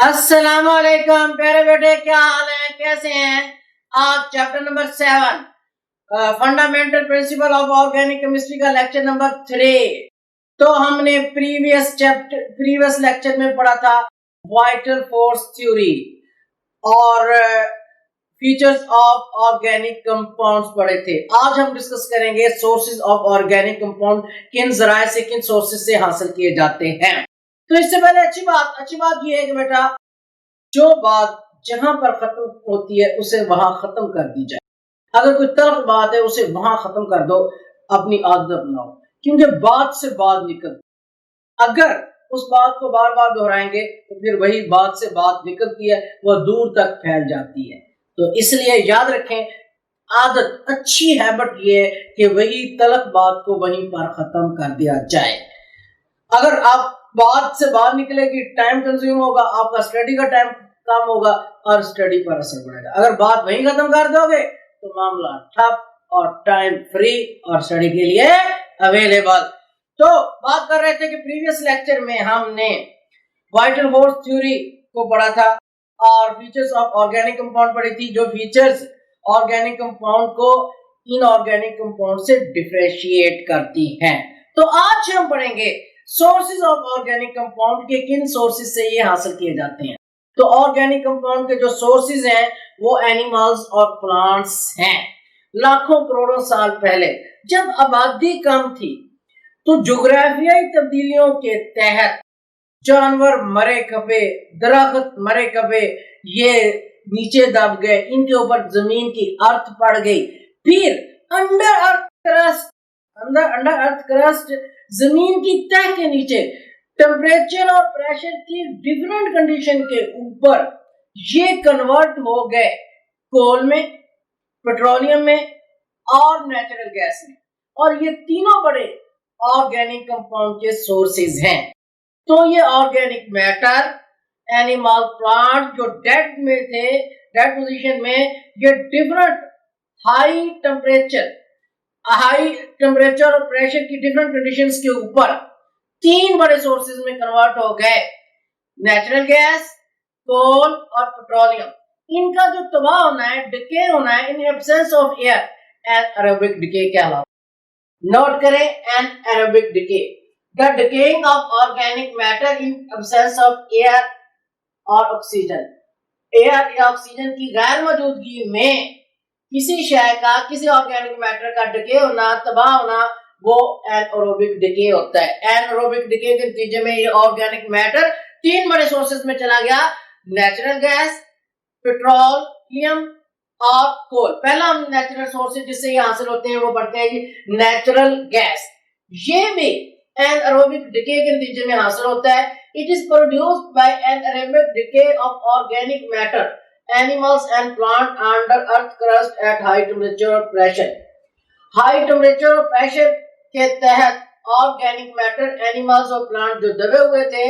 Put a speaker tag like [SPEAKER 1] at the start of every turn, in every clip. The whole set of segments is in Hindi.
[SPEAKER 1] अस्सलाम वालेकुम प्यारे बेटे, क्या हाल है, कैसे हैं आप? Chapter number 7 fundamental principle of organic chemistry का लेक्चर नंबर 3। तो हमने प्रीवियस लेक्चर में पढ़ा था वाइटल फोर्स थ्योरी और फीचर्स ऑफ ऑर्गेनिक कंपाउंड्स पढ़े थे। आज हम डिस्कस करेंगे सोर्सेज ऑफ ऑर्गेनिक कंपाउंड, किन जराए से, किन सोर्सेज से हासिल किए जाते हैं। तो इससे पहले अच्छी बात यह है कि बेटा, जो बात जहां पर खत्म होती है उसे वहां खत्म कर दी जाए। अगर कोई तल्ख बात है उसे वहां खत्म कर दो, अपनी आदत बनाओ, क्योंकि बात से बात निकलती। अगर उस बात को बार बार दोहराएंगे तो फिर वही बात से बात निकलती है, वह दूर तक फैल जाती है। तो इसलिए याद रखें, आदत, अच्छी हैबिट ये कि वही तल्ख बात को वहीं पर खत्म कर दिया जाए। अगर आप बात से बात निकलेगी, टाइम कंज्यूम होगा, आपका स्टडी का टाइम कम होगा और स्टडी पर असर पड़ेगा। अगर बात वहीं खत्म कर दोगे तो मामला ठप और टाइम फ्री और स्टडी के लिए अवेलेबल। तो बात कर रहे थे कि प्रीवियस लेक्चर में हमने वाइटल फोर्स थ्योरी को पढ़ा था और फीचर्स ऑफ ऑर्गेनिक कंपाउंड पढ़ी थी, जो फीचर्स ऑर्गेनिक कंपाउंड को इनऑर्गेनिक कंपाउंड से डिफरेंशिएट करती हैं। तो आज हम पढ़ेंगे सोर्सेज ऑफ ऑर्गेनिक कंपाउंड के किन सोर्सेज से ये हासिल किए जाते हैं। तो ऑर्गेनिक कंपाउंड के जो सोर्सेज हैं वो एनिमल्स और प्लांट्स हैं। लाखों करोड़ों साल पहले जब आबादी कम थी तो जोग्राफियाई तब्दीलियों के तहत जानवर मरे खपे, दरख्त मरे खपे, ये नीचे दब गए, इनके ऊपर जमीन की अर्थ पड़ गई। फिर अंडर अर्थ क्रस्ट, जमीन की तह के नीचे टेम्परेचर और प्रेशर की डिफरेंट कंडीशन के ऊपर ये कन्वर्ट हो गए कोल में, पेट्रोलियम में और नेचुरल गैस में। और ये तीनों बड़े ऑर्गेनिक कंपाउंड के सोर्सेज हैं। तो ये ऑर्गेनिक मैटर, एनिमल, प्लांट जो डेड में थे, डेड पोजीशन में, ये डिफरेंट हाई टेम्परेचर और प्रेशर की डिफरेंट कंडीशंस के ऊपर तीन बड़े सोर्सेज में कन्वर्ट हो गए, नेचुरल गैस, कोल और पेट्रोलियम। इनका जो तबाह होना है, डिके होना है, in absence of air, anaerobic decay कहलाता है। नोट करें, anaerobic decay, the decaying of organic matter in absence of air और ऑक्सीजन। एयर या ऑक्सीजन की गैर मौजूदगी में किसी शय का, किसी ऑर्गेनिक मैटर का डिके होना, तबाह होना, वो एनारोबिक डिके होता है। एनारोबिक डिके के नतीजे में ये ऑर्गेनिक मैटर तीन बड़े सोर्सेज में चला गया, नेचुरल गैस, पेट्रोलियम और कोल। पहला हम नेचुरल सोर्सेज जिससे ये हासिल होते हैं वो पढ़ते हैं, नेचुरल गैस। ये भी एनारोबिक डिके के नतीजे में हासिल होता है। It is produced by anaerobic decay of organic matter, animals and plant under earth crust at high temperature or pressure. High temperature और pressure के तहत ऑर्गेनिक मैटर, एनिमल्स और प्लांट जो दबे हुए थे,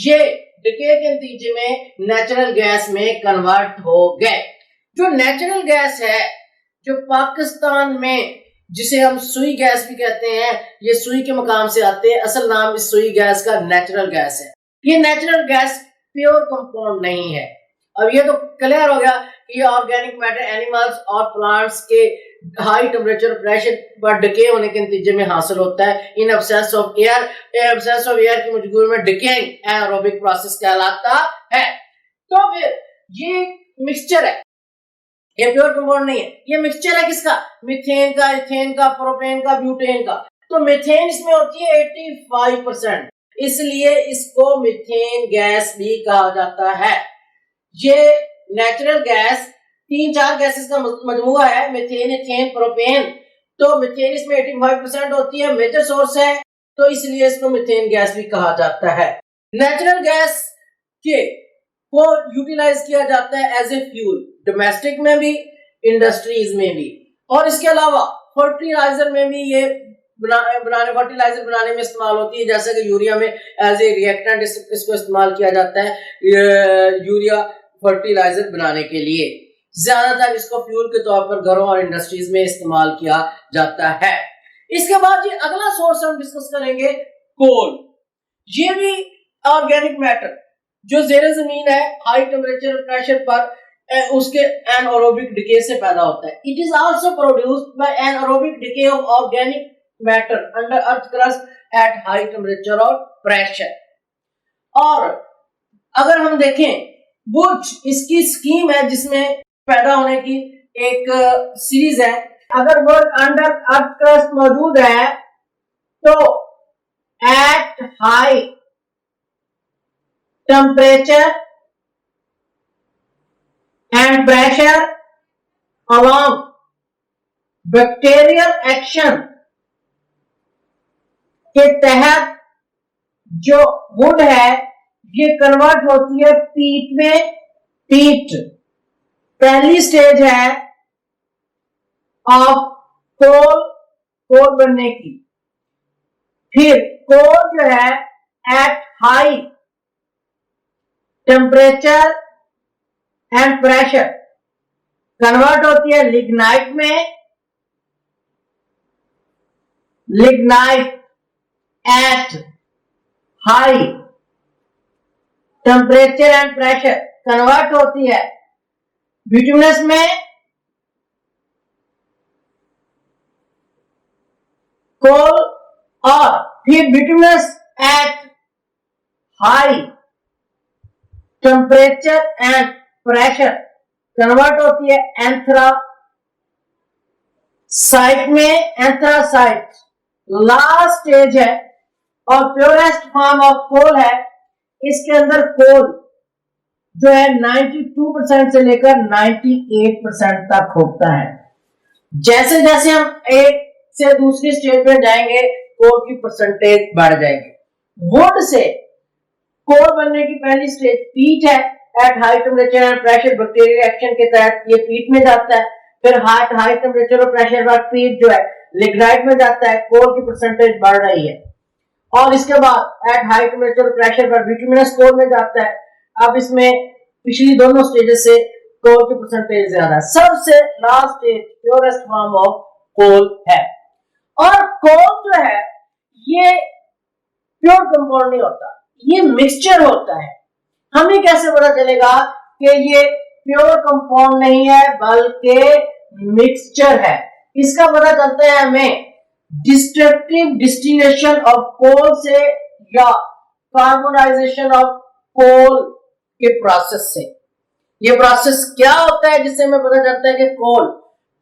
[SPEAKER 1] ये डिके के नतीजे में नेचुरल गैस में कन्वर्ट हो गए। जो नेचुरल गैस है, जो पाकिस्तान में जिसे हम सुई गैस भी कहते हैं, ये सुई के मकाम से आते हैं, असल नाम इस सुई गैस का नेचुरल गैस है। ये नेचुरल गैस प्योर कंपाउंड नहीं है। अब ये तो क्लियर हो गया कि ऑर्गेनिक मैटर एनिमल्स और प्लांट्स के हाई टेम्परेचर प्रेशर पर डिके होने के नतीजे में हासिल होता है, in absence of air. Absence of air की मौजूदगी में डिकेइंग एनारोबिक प्रोसेस कहलाता है। तो फिर ये मिक्सचर है, ये प्योर कंपाउंड नहीं है। ये मिक्सचर है किसका? मीथेन का, इथेन का, प्रोपेन का, ब्यूटेन का। तो मीथेन इसमें होती है 85%, इसलिए इसको मीथेन गैस भी कहा जाता है। ये नेचुरल गैस 3-4 गैसेस का मजमूआ है, मीथेन, इथेन, प्रोपेन। तो मीथेन इसमें 85% होती है, मेजर सोर्स है, तो इसलिए इसको मीथेन गैस भी कहा जाता है। नेचुरल गैस के को यूटिलाइज किया जाता है एज ए फ्यूल, डोमेस्टिक में भी, इंडस्ट्रीज में भी, और इसके अलावा फर्टिलाइजर में भी ये फर्टिलाइजर बनाने में इस्तेमाल होती है। जैसे कि यूरिया में एज ए रिएक्टेंट इसको इस्तेमाल किया जाता है, यूरिया फर्टिलाइजर बनाने के लिए। ज्यादातर इसको फ्यूल के तौर पर घरों और इंडस्ट्रीज में इस्तेमाल किया जाता है। इसके बाद ये अगला सोर्स हम डिस्कस करेंगे, कोल। ये भी ऑर्गेनिक मैटर, जो ज़ेरे ज़मीन है हाई टेम्परेचर और प्रेशर पर उसके एनारोबिक डिके से पैदा होता है। It is also produced by anaerobic decay of organic matter under earth crust at high temperature और प्रेशर। और अगर हम देखें बुच इसकी स्कीम है जिसमें पैदा होने की एक सीरीज है। अगर वर्ल्ड अंडर अर्थ क्रस्ट मौजूद है तो at high temperature and pressure along bacterial action के तहत जो वुड है ये कन्वर्ट होती है पीट में। पीट पहली स्टेज है ऑफ कोल, कोल बनने की। फिर कोल जो है at high temperature and pressure convert होती है लिग्नाइट में। Lignite at high temperature and pressure convert होती है बिटुमिनस में। कोल और फिर bituminous at high temperature and pressure convert होती है एंथ्रासाइट में। एंथ्रासाइट लास्ट स्टेज है और प्योरेस्ट फॉर्म ऑफ कोल है। इसके अंदर कोल जो है 92% से लेकर 98% तक होता है। जैसे जैसे हम एक से दूसरी स्टेज में जाएंगे कोल की परसेंटेज बढ़ जाएगी। वुड से कोल बनने की पहली स्टेज पीट है at high temperature and pressure bacterial action के तहत ये पीट में जाता है। फिर हाई टेम्परेचर और प्रेशर पर पीट जो है लिग्नाइट में जाता है। कोल की परसेंटेज बढ़ रही है और इसके बाद एट हाई टेम्परेचर और प्रेशर पर बिटुमिनस कोल में जाता है। अब इसमें पिछली दोनों स्टेजेस से कोल की परसेंटेज ज्यादा है। सबसे last stage purest form of coal है। और कोल जो है ये प्योर कंपाउंड नहीं होता, ये मिक्सचर होता है। हमें कैसे पता चलेगा कि ये प्योर कंपाउंड नहीं है बल्कि मिक्सचर है? इसका पता चलता है हमें डिस्ट्रक्टिव डिस्टिलेशन ऑफ कोल से या कार्बोनाइजेशन ऑफ कोल के प्रोसेस से। ये प्रोसेस क्या होता है जिससे हमें पता चलता है कि कोल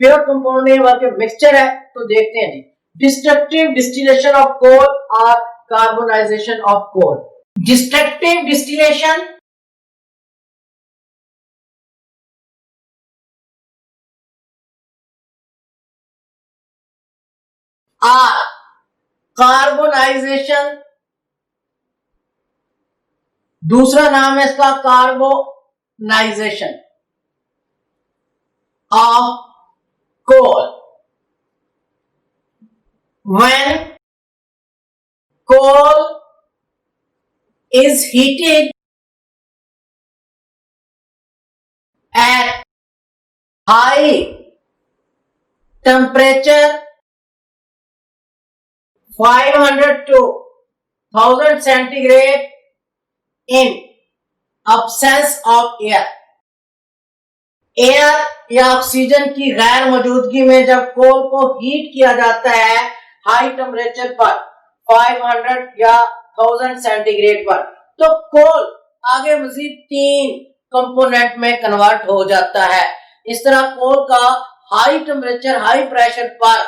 [SPEAKER 1] प्योर कंपाउंड नहीं बल्कि मिक्सचर है? तो देखते हैं जी। डिस्ट्रक्टिव डिस्टिलेशन ऑफ कोल और carbonisation of coal. Destructive distillation और कार्बोनाइजेशन दूसरा नाम है इसका carbonisation of coal. When coal is heated at high temperature 500 to 1000 centigrade in absence of air, air या ऑक्सीजन की गैर मौजूदगी में जब कोल को हीट किया जाता है हाई टेम्परेचर पर 500 या 1000 सेंटीग्रेड पर, तो कोल आगे मजीद 3 कंपोनेंट में कन्वर्ट हो जाता है। इस तरह कोल का हाई टेम्परेचर हाई प्रेशर पर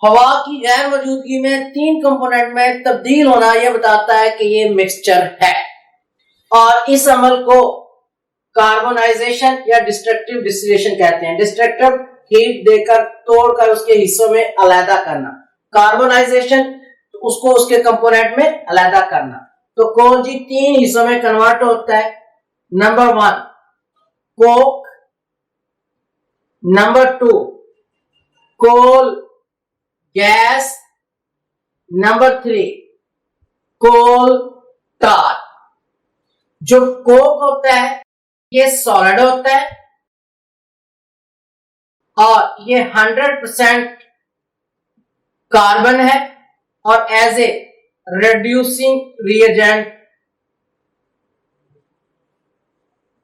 [SPEAKER 1] हवा की गैर मौजूदगी में 3 कंपोनेंट में तब्दील होना यह बताता है कि ये मिक्सचर है। और इस अमल को कार्बोनाइजेशन या डिस्ट्रक्टिव डिस्टिलेशन कहते हैं। डिस्ट्रक्टिव हीट देकर तोड़कर उसके हिस्सों में अलग करना, कार्बोनाइजेशन उसको उसके कंपोनेंट में अलग करना। तो कोल जी 3 हिस्सों में कन्वर्ट होता है। Number 1 coke, number 2 coal gas, number 3 coal tar। जो कोक होता है ये सॉलिड होता है और ये 100% कार्बन है और as a reducing reagent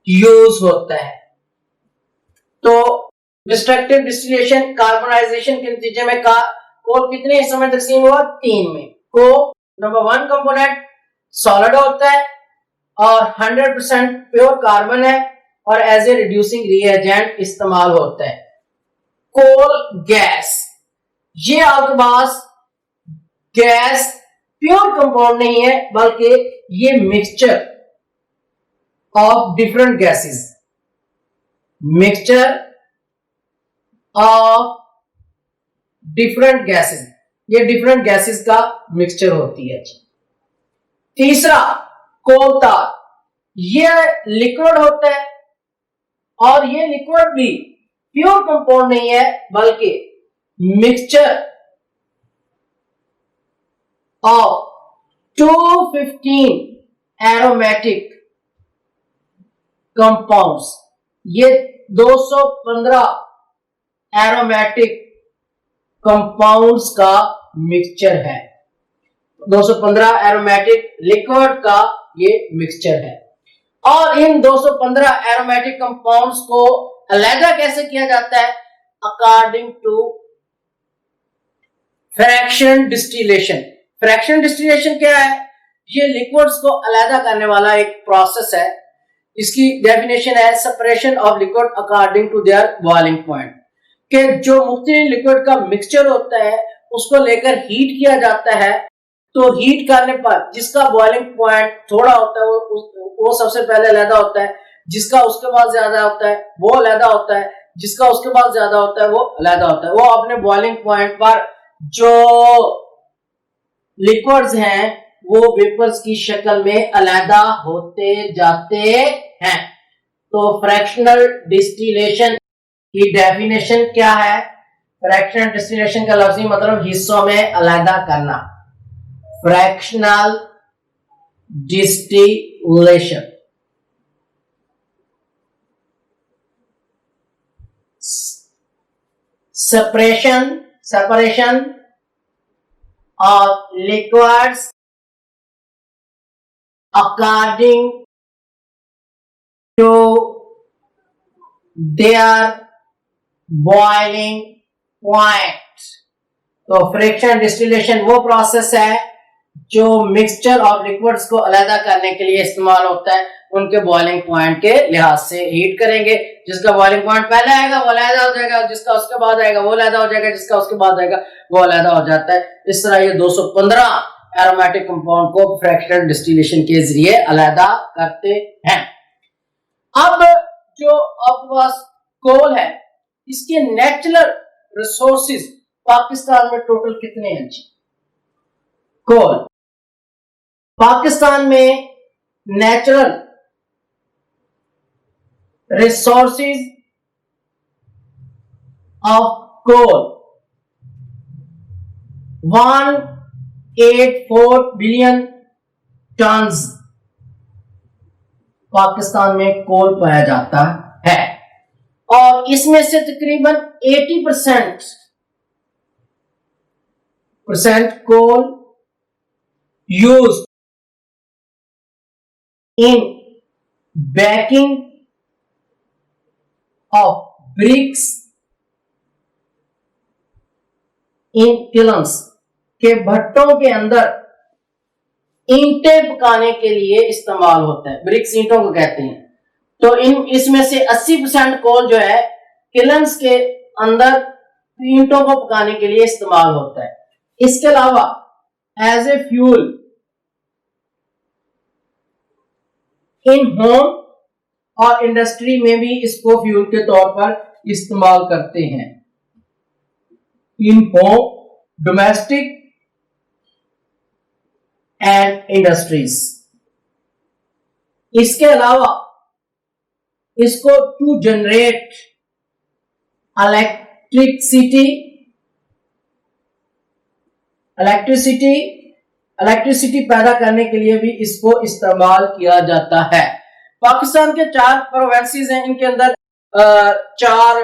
[SPEAKER 1] use होता है। तो डिस्ट्रक्टिव डिस्टिलेशन कार्बोनाइजेशन के नतीजे में कोल कितने हिस्सों में तकसीम हुआ? 3 में। को नंबर 1 कंपोनेंट सॉलिड होता है और 100% प्योर कार्बन है और एज ए रिड्यूसिंग रिएजेंट इस्तेमाल होता है। कोल गैस, ये आपके पास गैस प्योर कंपाउंड नहीं है बल्कि ये mixture of different gases, mixture of different gases, ये डिफरेंट गैसेस का मिक्सचर होती है। तीसरा कोल तार, ये लिक्विड होता है और ये लिक्विड भी प्योर कंपाउंड नहीं है बल्कि मिक्सचर ऑफ 215 एरोमेटिक कंपाउंड्स, ये 215 एरोमेटिक कंपाउंड्स का मिक्सचर है। 215 एरोमेटिक लिक्विड का ये मिक्सचर है। और इन 215 एरोमेटिक कंपाउंड्स को अलग कैसे किया जाता है? According to fraction distillation. Fraction distillation क्या है? ये लिक्विड्स को अलग करने वाला एक प्रोसेस है। इसकी डेफिनेशन है separation of liquid according to their boiling point, कि जो मुख्तलिफ लिक्विड का मिक्सचर होता है उसको लेकर हीट किया जाता है। तो हीट करने पर जिसका बॉइलिंग पॉइंट थोड़ा होता है वो सबसे पहले अलग होता है, जिसका उसके बाद ज्यादा होता है वो अलग होता है, जिसका उसके बाद ज्यादा होता है वो अलग होता है। वो अपने बॉइलिंग पॉइंट पर जो लिक्विड्स हैं वो वेपर्स की शक्ल में अलग होते जाते हैं। तो फ्रैक्शनल डिस्टिलेशन की डेफिनेशन क्या है? फ्रैक्शनल डिस्टिलेशन का लफ्जी मतलब हिस्सों में अलग करना। Fractional distillation separation of liquids according to their boiling point। तो फ्रैक्शन डिस्टिलेशन वो प्रोसेस है जो मिक्सचर ऑफ लिक्विड्स को अलग करने के लिए इस्तेमाल होता है, उनके बॉइलिंग पॉइंट के लिहाज से हीट करेंगे। जिसका बॉइलिंग पॉइंट पहले आएगा वो अलग हो जाएगा, जिसका उसके बाद आएगा वो अलग हो जाएगा, जिसका उसके बाद आएगा वो अलग हो जाता है। इस तरह ये 215 एरोमेटिक कंपाउंड को फ्रैक्शनल डिस्टिलेशन के जरिए अलग करते हैं। अब जो आपके पास कोल है इसके नेचुरल रिसोर्सेज पाकिस्तान में टोटल कितने हैं जी? कोल पाकिस्तान में natural resources of coal 184 billion tons Pakistan में कोल पाया जाता है और इसमें से तकरीबन 80% कोल used in baking of bricks in kilns, के भट्टों के अंदर ईंटें पकाने के लिए इस्तेमाल होता है। ब्रिक्स ईंटों को कहते हैं। तो इसमें से 80% कोल जो है किलन्स के अंदर ईंटों को पकाने के लिए इस्तेमाल होता है। इसके अलावा as a fuel in home और इंडस्ट्री में भी इसको फ्यूल के तौर पर इस्तेमाल करते हैं। इन होम, डोमेस्टिक एंड इंडस्ट्रीज। इसके अलावा इसको टू जनरेट इलेक्ट्रिसिटी पैदा करने के लिए भी इसको इस्तेमाल किया जाता है। पाकिस्तान के 4 प्रोविंसेस हैं, इनके अंदर 4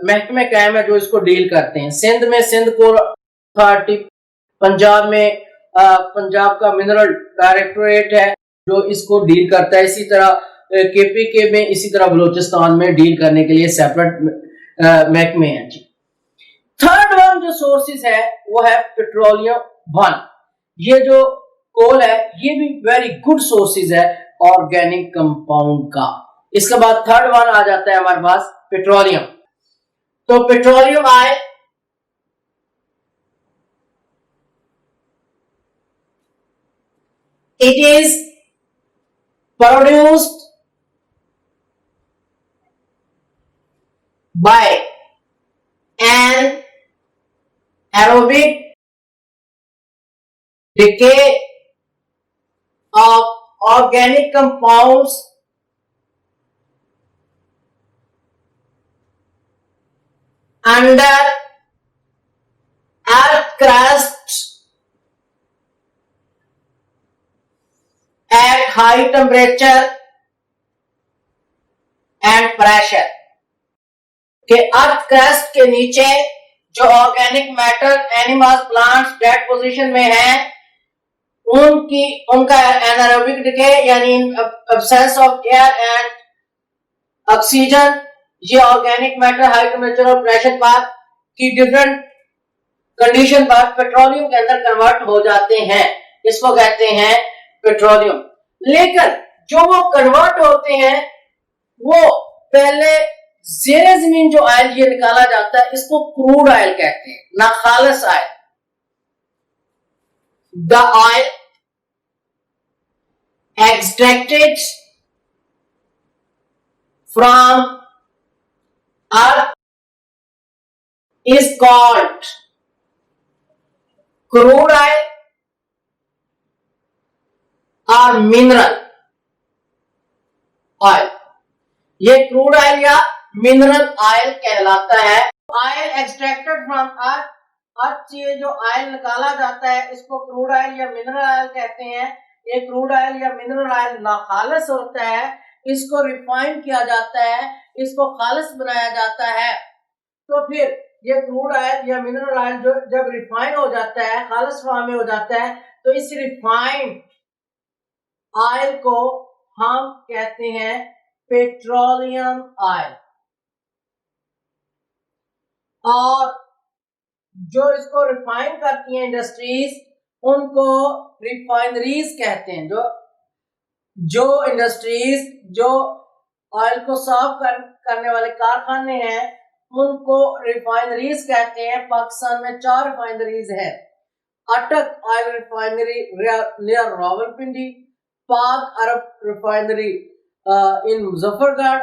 [SPEAKER 1] महकमे कायम है जो इसको डील करते हैं। सिंध में सिंध कोल अथॉरिटी, पंजाब में पंजाब का मिनरल डायरेक्टोरेट है जो इसको डील करता है। इसी तरह KPK में, इसी तरह बलूचिस्तान में डील करने के लिए सेपरेट महकमे हैं जी। थर्ड वन जो सोर्सेज है वो है पेट्रोलियम वन। ये जो कोल है ये भी वेरी गुड सोर्सेज है ऑर्गेनिक कंपाउंड का। इसके बाद थर्ड वन आ जाता है हमारे पास पेट्रोलियम। तो petroleum oil it is produced by an aerobic decay of organic compounds under earth crust at high temperature and pressure। के अर्थ क्रस्ट के नीचे जो organic matter animals plants dead position में है उनका एनारोबिक डिके यानी absence of air and oxygen, ये ऑर्गेनिक मैटर हाई टेम्परेचर और प्रेशर पर की डिफरेंट कंडीशन पर पेट्रोलियम के अंदर कन्वर्ट हो जाते हैं, इसको कहते हैं पेट्रोलियम। लेकिन जो वो कन्वर्ट होते हैं वो पहले ज़ेरे ज़मीन जो ऑयल ये निकाला जाता है इसको क्रूड ऑयल कहते हैं, ना खालिस oil. The oil extracted from earth is called crude oil और मिनरल ऑयल। ये क्रूड ऑयल या मिनरल ऑयल कहलाता है। Oil extracted from earth, earth से जो ऑयल निकाला जाता है इसको क्रूड ऑयल या मिनरल ऑयल कहते हैं। ये क्रूड ऑयल या मिनरल ऑयल नाखालिस होता है, इसको रिफाइन किया जाता है, इसको खालिस बनाया जाता है। तो फिर ये क्रूड ऑयल या मिनरल ऑयल जो जब रिफाइन हो जाता है, खालिस फॉर्म में हो जाता है, तो इस रिफाइंड ऑयल को हम कहते हैं पेट्रोलियम ऑयल। और जो इसको रिफाइन करती हैं इंडस्ट्रीज उनको रिफाइनरीज कहते हैं। जो इंडस्ट्रीज जो ऑयल को साफ करने वाले कारखाने हैं उनको रिफाइनरीज कहते हैं। पाकिस्तान में 4 रिफाइनरीज हैं। अटक ऑयल रिफाइनरी नियर रावलपिंडी, पाक अरब रिफाइनरी इन मुजफ्फरगढ़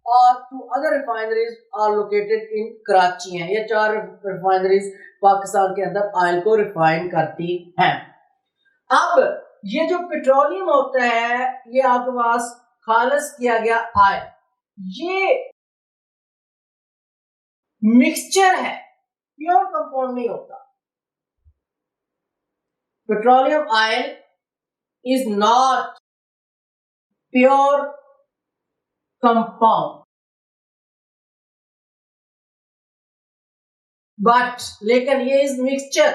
[SPEAKER 1] और 2 other refineries are located in Karachi हैं। ये 4 रिफाइनरीज पाकिस्तान के अंदर ऑयल को रिफाइन करती हैं। अब ये जो पेट्रोलियम होता है ये आपके पास खालिस किया गया ऑयल, ये मिक्सचर है, प्योर कंपाउंड नहीं होता। Petroleum oil is not pure compound but लेकिन ये is mixture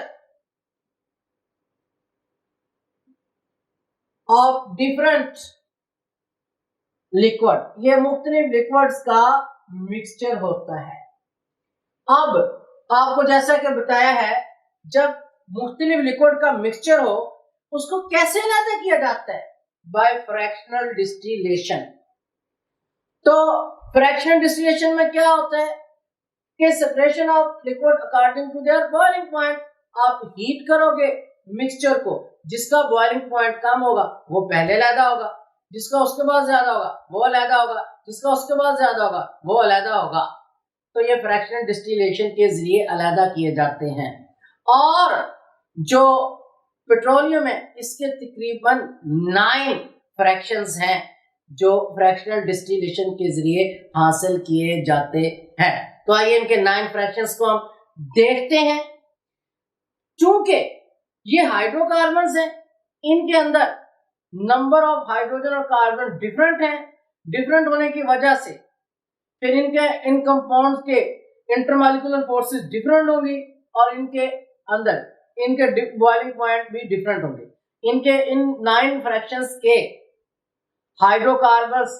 [SPEAKER 1] of different liquid. ये मुख्तलिफ लिक्विड्स का मिक्सचर होता है। अब आपको जैसा कि बताया है जब मुख्तलिफ लिक्विड का मिक्सचर हो उसको कैसे अलग किया जाता है? By fractional distillation. तो फ्रैक्शनल डिस्टिलेशन में क्या होता है कि separation of liquid according to their boiling point. आप हीट करोगे मिक्सचर को, जिसका बॉइलिंग पॉइंट कम होगा वो पहले अलहदा होगा, जिसका उसके बाद ज्यादा होगा वो अलहदा होगा, जिसका उसके बाद ज्यादा होगा वो अलहदा होगा। तो ये फ्रैक्शनल डिस्टिलेशन के जरिए अलहदा किए जाते हैं। और जो पेट्रोलियम है इसके तकरीबन 9 फ्रैक्शंस हैं जो फ्रैक्शनल डिस्टिलेशन के जरिए हासिल किए जाते हैं। तो आइए इनके 9 फ्रैक्शंस को हम देखते हैं। चूंकि ये हाइड्रोकार्बन्स हैं, इनके अंदर नंबर ऑफ हाइड्रोजन और कार्बन डिफरेंट हैं। डिफरेंट होने की वजह से फिर इन कंपाउंड्स के इंटरमॉलिक्यूलर फोर्सेस डिफरेंट होंगी और इनके अंदर इनके बॉइलिंग पॉइंट भी डिफरेंट होंगे। इनके इन 9 फ्रैक्शंस के हाइड्रोकार्बन्स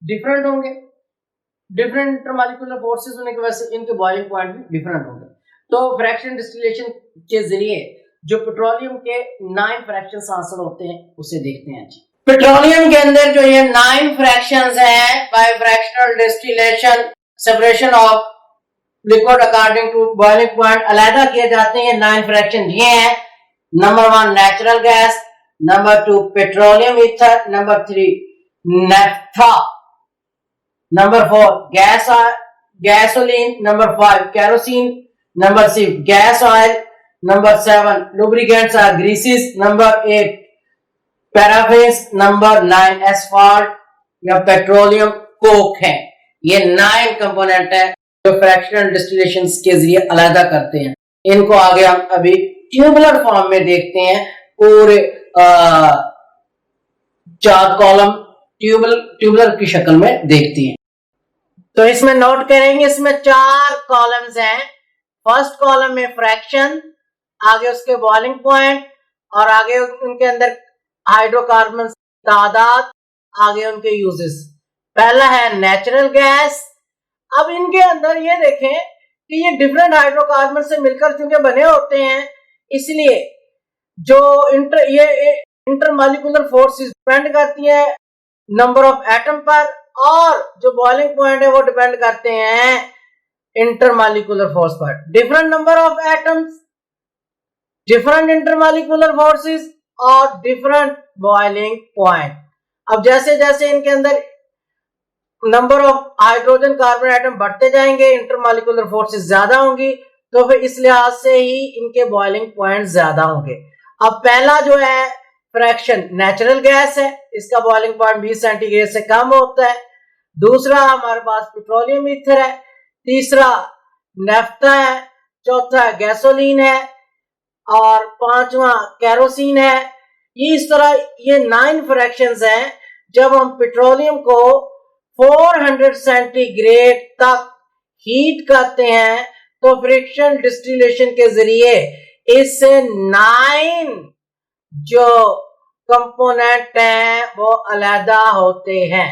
[SPEAKER 1] डिफरेंट होंगे, डिफरेंट इंटरमॉलिक्यूलर फोर्सेस होने की वजह से इनके बॉइलिंग पॉइंट भी डिफरेंट होंगे। तो फ्रैक्शन डिस्टिलेशन के जरिए जो पेट्रोलियम के 9 फ्रैक्शंस हासिल होते हैं उसे देखते हैं जी। पेट्रोलियम के अंदर जो ये 9 फ्रैक्शंस हैं by fractional distillation separation of liquid according to boiling point अलग किए जाते हैं। 9 फ्रैक्शन ये हैं। Number 1 natural gas, number 2 petroleum ether, number 3 naphtha, number 4 gasoline, number 5 kerosene, number 6 gas oil, number 7 lubricants or greases, number 8 paraffins, number 9 asphalt या पेट्रोलियम कोक है। ये 9 कंपोनेंट है जो फ्रैक्शनल डिस्टिलेशन के जरिए अलग करते हैं। इनको आगे हम अभी ट्यूबुलर फॉर्म में देखते हैं, पूरे 4 कॉलम ट्यूबुलर की शक्ल में देखते हैं। तो इसमें नोट करेंगे, इसमें 4 कॉलम्स हैं। फर्स्ट कॉलम में फ्रैक्शन, आगे उसके बॉइलिंग पॉइंट और आगे उनके अंदर हाइड्रोकार्बन तादाद, आगे उनके यूजेस। पहला है नेचुरल गैस। अब इनके अंदर ये देखें कि ये डिफरेंट हाइड्रोकार्बन से मिलकर चूंकि बने होते हैं, इसलिए जो इंटरमॉलिक्यूलर फोर्सेस डिपेंड करती है नंबर ऑफ एटम पर, और जो बॉइलिंग पॉइंट है वो डिपेंड करते हैं इंटरमॉलिक्यूलर फोर्स पर। Different number of atoms, different intermolecular forces और डिफरेंट बॉइलिंग पॉइंट। अब जैसे जैसे इनके अंदर number of hydrogen carbon atom बढ़ते जाएंगे, इंटरमॉलिक्यूलर फोर्सेस ज्यादा होंगी, तो फिर इस लिहाज से ही इनके बॉइलिंग पॉइंट ज्यादा होंगे। अब पहला जो है फ्रैक्शन नेचुरल गैस है, इसका बॉइलिंग पॉइंट 20 सेंटीग्रेड से कम होता है। दूसरा हमारे पास पेट्रोलियम ईथर है, तीसरा नेफ्था है, चौथा गैसोलीन है और पांचवा केरोसिन है। ये इस तरह ये 9 फ्रैक्शंस हैं। जब हम पेट्रोलियम को 400 सेंटीग्रेड तक हीट करते हैं तो फ्रिक्शन डिस्टिलेशन के जरिए इससे 9 जो कंपोनेंट हैं वो अलहदा होते हैं।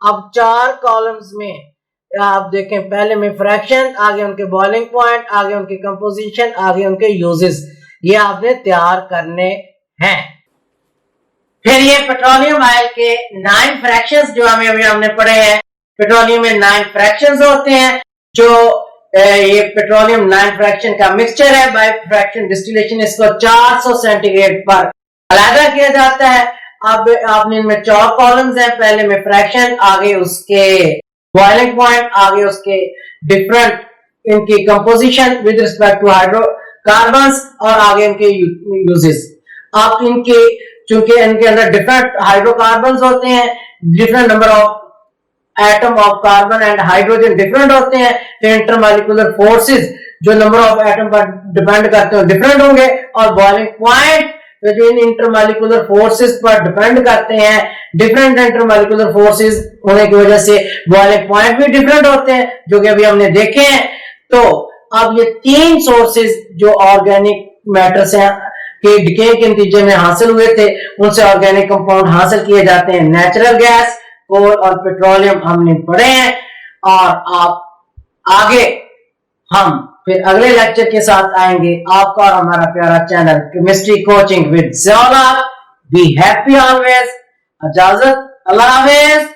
[SPEAKER 1] अब 4 कॉलम्स में आप देखें, पहले में फ्रैक्शन, आगे उनके बॉइलिंग पॉइंट, आगे उनके कंपोजिशन, आगे उनके यूजेस, ये आपने तैयार करने हैं। फिर ये पेट्रोलियम ऑयल के 9 फ्रैक्शंस जो अभी हमने पढ़े हैं। पेट्रोलियम में 9 फ्रैक्शंस होते हैं। जो ये पेट्रोलियम 9 फ्रैक्शन का मिक्सचर है बाय फ्रैक्शन डिस्टिलेशन, इसको 400 सेंटीग्रेड पर अलग किया जाता है। अब आपने इनमें 4 कॉलम्स हैं, पहले में फ्रैक्शन, आगे उसके बॉइलिंग पॉइंट, आगे उसके डिफरेंट इनकी composition with respect to hydrocarbons और आगे इनके यूजेस। आप इनके चूंकि इनके अंदर डिफरेंट हाइड्रोकार्बन्स होते हैं, different number of atom of carbon and hydrogen different होते हैं, तो इंटरमॉलिक्यूलर फोर्सेस जो नंबर ऑफ एटम पर डिपेंड करते हैं डिफरेंट होंगे, और बॉइलिंग पॉइंट जो इन इंटरमॉलिक्यूलर फोर्सेस पर डिपेंड करते हैं, डिफरेंट इंटरमॉलिक्यूलर फोर्सेस होने की वजह से बॉइलिंग पॉइंट भी डिफरेंट होते हैं, जो कि अभी हमने देखे हैं। तो अब ये 3 सोर्सेस जो ऑर्गेनिक मैटर से के डिके के नतीजे में हासिल हुए थे, उनसे ऑर्गेनिक कंपाउंड हासिल किए जाते हैं। नेचुरल गैस, कोल और पेट्रोलियम हमने पढ़े हैं। और आप आगे हम फिर अगले लेक्चर के साथ आएंगे। आपका और हमारा प्यारा channel chemistry coaching with Zola. Be happy always. इजाजत, अल्लाह हाफिज।